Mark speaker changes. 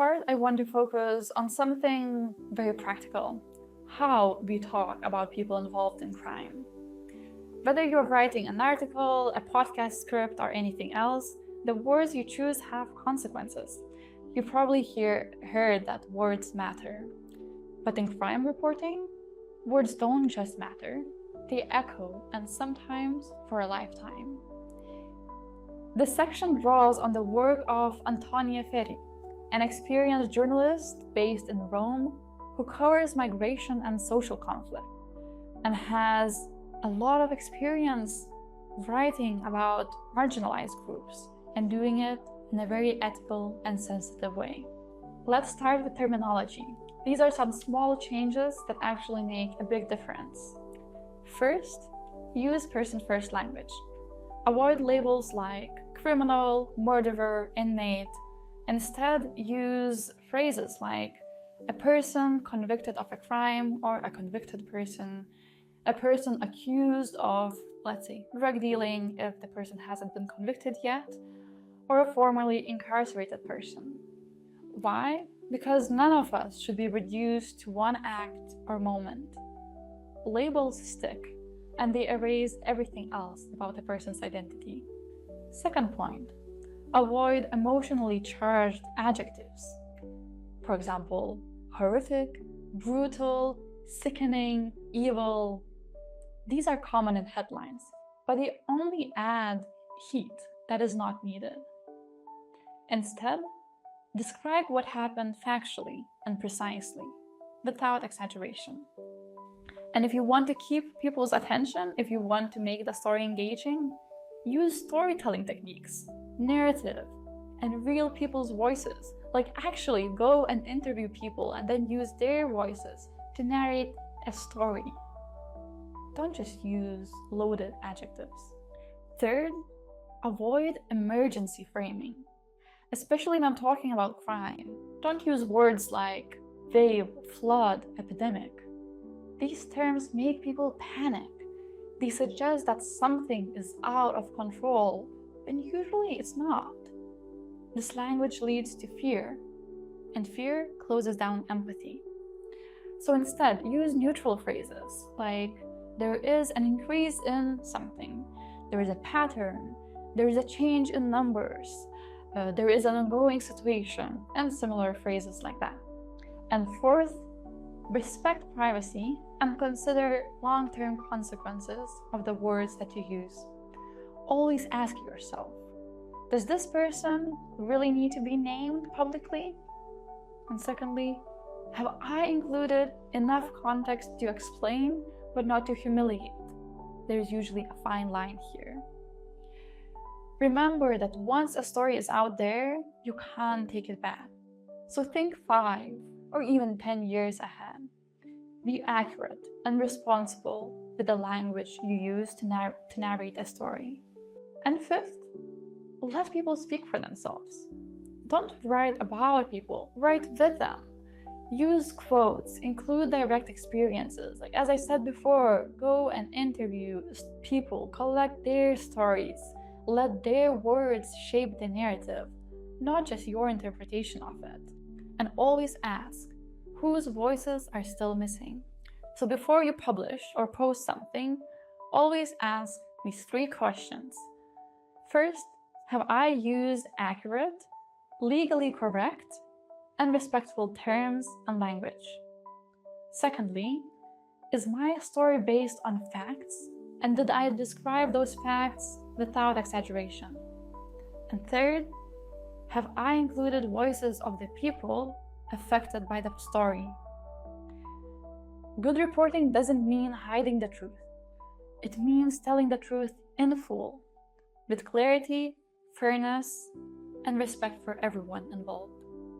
Speaker 1: part, I want to focus on something very practical: how we talk about people involved in crime. Whether you're writing an article, a podcast script, or anything else, the words you choose have consequences. You probably heard that words matter. But in crime reporting, words don't just matter, they echo, and sometimes for a lifetime. This section draws on the work of Antonia Ferri, an experienced journalist based in Rome who covers migration and social conflict, and has a lot of experience writing about marginalized groups and doing it in a very ethical and sensitive way. Let's start with terminology. These are some small changes that actually make a big difference. First, use person-first language. Avoid labels like criminal, murderer, inmate. Instead, use phrases like a person convicted of a crime, or a convicted person, a person accused of, let's say, drug dealing if the person hasn't been convicted yet, or a formerly incarcerated person. Why? Because none of us should be reduced to one act or moment. Labels stick, and they erase everything else about a person's identity. Second point, avoid emotionally charged adjectives. For example, horrific, brutal, sickening, evil. These are common in headlines, but they only add heat that is not needed. Instead, describe what happened factually and precisely, without exaggeration. And if you want to keep people's attention, if you want to make the story engaging, use storytelling techniques, narrative, and real people's voices. Like, actually go and interview people and then use their voices to narrate a story. Don't just use loaded adjectives. Third, avoid emergency framing. Especially when I'm talking about crime, don't use words like wave, flood, epidemic. These terms make people panic. They suggest that something is out of control, and usually it's not. This language leads to fear, and fear closes down empathy. So instead, use neutral phrases like there is an increase in something, there is a pattern, there is a change in numbers, there is an ongoing situation, and similar phrases like that. And fourth, respect privacy and consider long-term consequences of the words that you use. Always ask yourself, does this person really need to be named publicly? And secondly, have I included enough context to explain but not to humiliate? There's usually a fine line here. Remember that once a story is out there, you can't take it back. So think 5 or even 10 years ahead. Be accurate and responsible with the language you use to narrate a story. And fifth, let people speak for themselves. Don't write about people, write with them. Use quotes, include direct experiences. Like, as I said before, go and interview people, collect their stories, let their words shape the narrative, not just your interpretation of it. And always ask, whose voices are still missing? So before you publish or post something, always ask these 3 questions. First, have I used accurate, legally correct, and respectful terms and language? Secondly, is my story based on facts, and did I describe those facts without exaggeration? And third, have I included voices of the people affected by the story? Good reporting doesn't mean hiding the truth. It means telling the truth in full, with clarity, fairness, and respect for everyone involved.